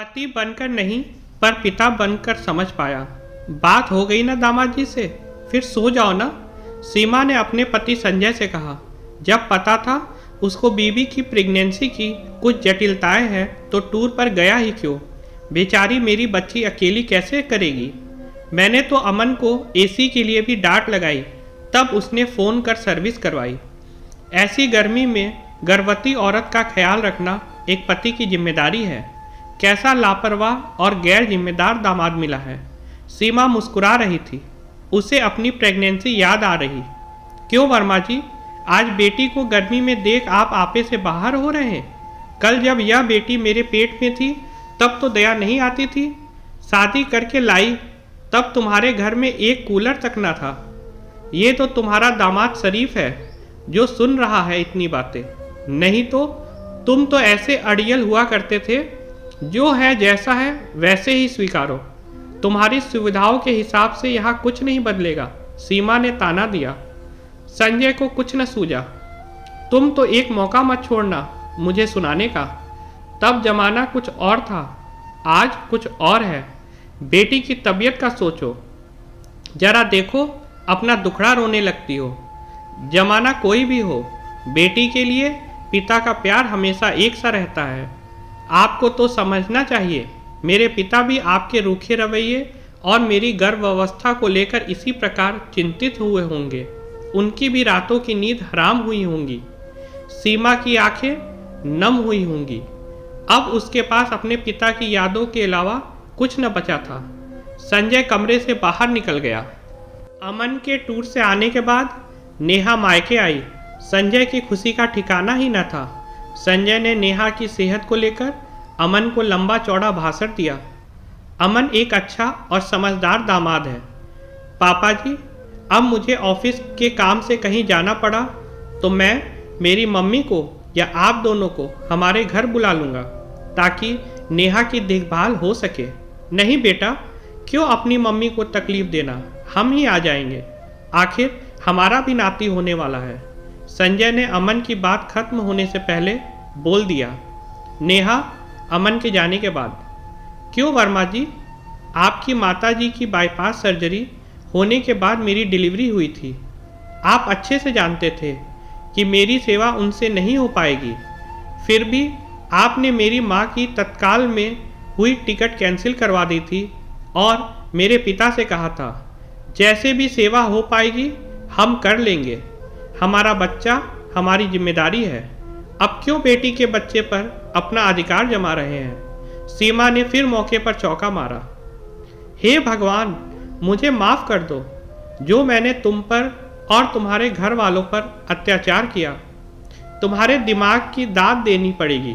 पति बनकर नहीं पर पिता बनकर समझ पाया। बात हो गई ना दामाद जी से, फिर सो जाओ ना। सीमा ने अपने पति संजय से कहा। जब पता था उसको बीबी की प्रेगनेंसी की कुछ जटिलताएं हैं तो टूर पर गया ही क्यों। बेचारी मेरी बच्ची अकेली कैसे करेगी। मैंने तो अमन को एसी के लिए भी डांट लगाई, तब उसने फ़ोन कर सर्विस करवाई। ऐसी गर्मी में गर्भवती औरत का ख्याल रखना एक पति की जिम्मेदारी है। कैसा लापरवाह और गैर जिम्मेदार दामाद मिला है। सीमा मुस्कुरा रही थी, उसे अपनी प्रेगनेंसी याद आ रही। क्यों वर्मा जी, आज बेटी को गर्मी में देख आप आपे से बाहर हो रहे हैं। कल जब यह बेटी मेरे पेट में थी तब तो दया नहीं आती थी। शादी करके लाई तब तुम्हारे घर में एक कूलर तक न था। ये तो तुम्हारा दामाद शरीफ है जो सुन रहा है इतनी बातें। नहीं तो तुम तो ऐसे अड़ियल हुआ करते थे, जो है जैसा है वैसे ही स्वीकारो। तुम्हारी सुविधाओं के हिसाब से यहाँ कुछ नहीं बदलेगा। सीमा ने ताना दिया। संजय को कुछ न सूझा। तुम तो एक मौका मत छोड़ना मुझे सुनाने का। तब जमाना कुछ और था, आज कुछ और है। बेटी की तबीयत का सोचो, जरा देखो अपना दुखड़ा रोने लगती हो। जमाना कोई भी हो, बेटी के लिए पिता का प्यार हमेशा एक सा रहता है। आपको तो समझना चाहिए, मेरे पिता भी आपके रूखे रवैये और मेरी गर्भावस्था को लेकर इसी प्रकार चिंतित हुए होंगे। उनकी भी रातों की नींद हराम हुई होंगी। सीमा की आंखें नम हुई होंगी। अब उसके पास अपने पिता की यादों के अलावा कुछ न बचा था। संजय कमरे से बाहर निकल गया। अमन के टूर से आने के बाद नेहा मायके आई। संजय की खुशी का ठिकाना ही न था। संजय ने नेहा की सेहत को लेकर अमन को लंबा चौड़ा भाषण दिया। अमन एक अच्छा और समझदार दामाद है। पापा जी, अब मुझे ऑफिस के काम से कहीं जाना पड़ा तो मैं मेरी मम्मी को या आप दोनों को हमारे घर बुला लूँगा ताकि नेहा की देखभाल हो सके। नहीं बेटा, क्यों अपनी मम्मी को तकलीफ़ देना, हम ही आ जाएंगे। आखिर हमारा भी नाती होने वाला है। संजय ने अमन की बात खत्म होने से पहले बोल दिया। नेहा अमन के जाने के बाद, क्यों वर्मा जी, आपकी माताजी की बाईपास सर्जरी होने के बाद मेरी डिलीवरी हुई थी। आप अच्छे से जानते थे कि मेरी सेवा उनसे नहीं हो पाएगी। फिर भी आपने मेरी माँ की तत्काल में हुई टिकट कैंसिल करवा दी थी और मेरे पिता से कहा था, जैसे भी सेवा हो पाएगी हम कर लेंगे। हमारा बच्चा हमारी जिम्मेदारी है। अब क्यों बेटी के बच्चे पर अपना अधिकार जमा रहे हैं। सीमा ने फिर मौके पर चौका मारा। हे भगवान, मुझे माफ़ कर दो जो मैंने तुम पर और तुम्हारे घर वालों पर अत्याचार किया। तुम्हारे दिमाग की दाद देनी पड़ेगी।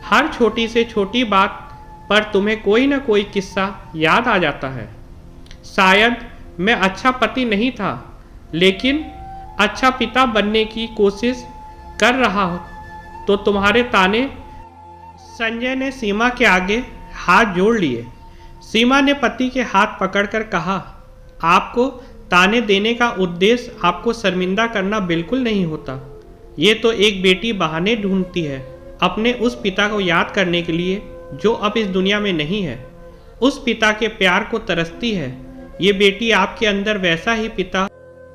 हर छोटी से छोटी बात पर तुम्हें कोई ना कोई किस्सा याद आ जाता है। शायद मैं अच्छा पति नहीं था, लेकिन अच्छा पिता बनने की कोशिश कर रहा हो तो तुम्हारे ताने। संजय ने सीमा के आगे हाथ जोड़ लिए। सीमा ने पति के हाथ पकड़कर कहा, आपको ताने देने का उद्देश्य आपको शर्मिंदा करना बिल्कुल नहीं होता। ये तो एक बेटी बहाने ढूंढती है अपने उस पिता को याद करने के लिए जो अब इस दुनिया में नहीं है। उस पिता के प्यार को तरसती है। ये बेटी आपके अंदर वैसा ही पिता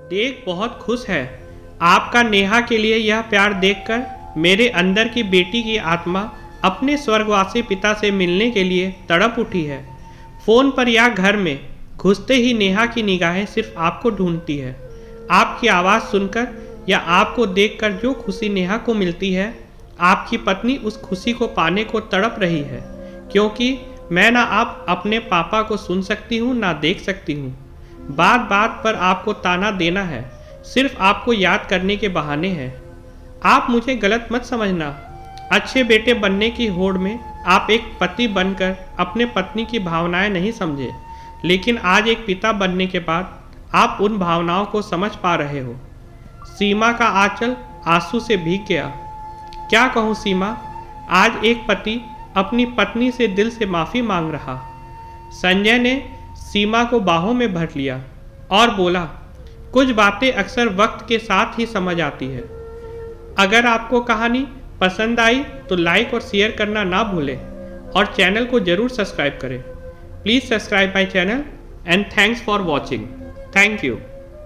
देख बहुत खुश है। आपका नेहा के लिए यह प्यार देखकर मेरे अंदर की बेटी की आत्मा अपने स्वर्गवासी पिता से मिलने के लिए तड़प उठी है। फ़ोन पर या घर में घुसते ही नेहा की निगाहें सिर्फ आपको ढूंढती है। आपकी आवाज़ सुनकर या आपको देखकर जो खुशी नेहा को मिलती है, आपकी पत्नी उस खुशी को पाने को तड़प रही है। क्योंकि मैं ना आप अपने पापा को सुन सकती हूँ ना देख सकती हूँ। बात बात पर आपको ताना देना है, सिर्फ आपको याद करने के बहाने हैं। आप मुझे गलत मत समझना। अच्छे बेटे बनने की होड़ में आप एक पति बनकर अपने पत्नी की भावनाएं नहीं समझे, लेकिन आज एक पिता बनने के बाद आप उन भावनाओं को समझ पा रहे हो। सीमा का आंचल आंसू से भीग गया। क्या कहूँ सीमा, आज एक पति अपनी पत्नी से दिल से माफ़ी मांग रहा। संजय ने सीमा को बाहों में भर लिया और बोला, कुछ बातें अक्सर वक्त के साथ ही समझ आती है। अगर आपको कहानी पसंद आई तो लाइक और शेयर करना ना भूलें। और चैनल को ज़रूर सब्सक्राइब करें। Please subscribe my channel and thanks for watching. Thank you.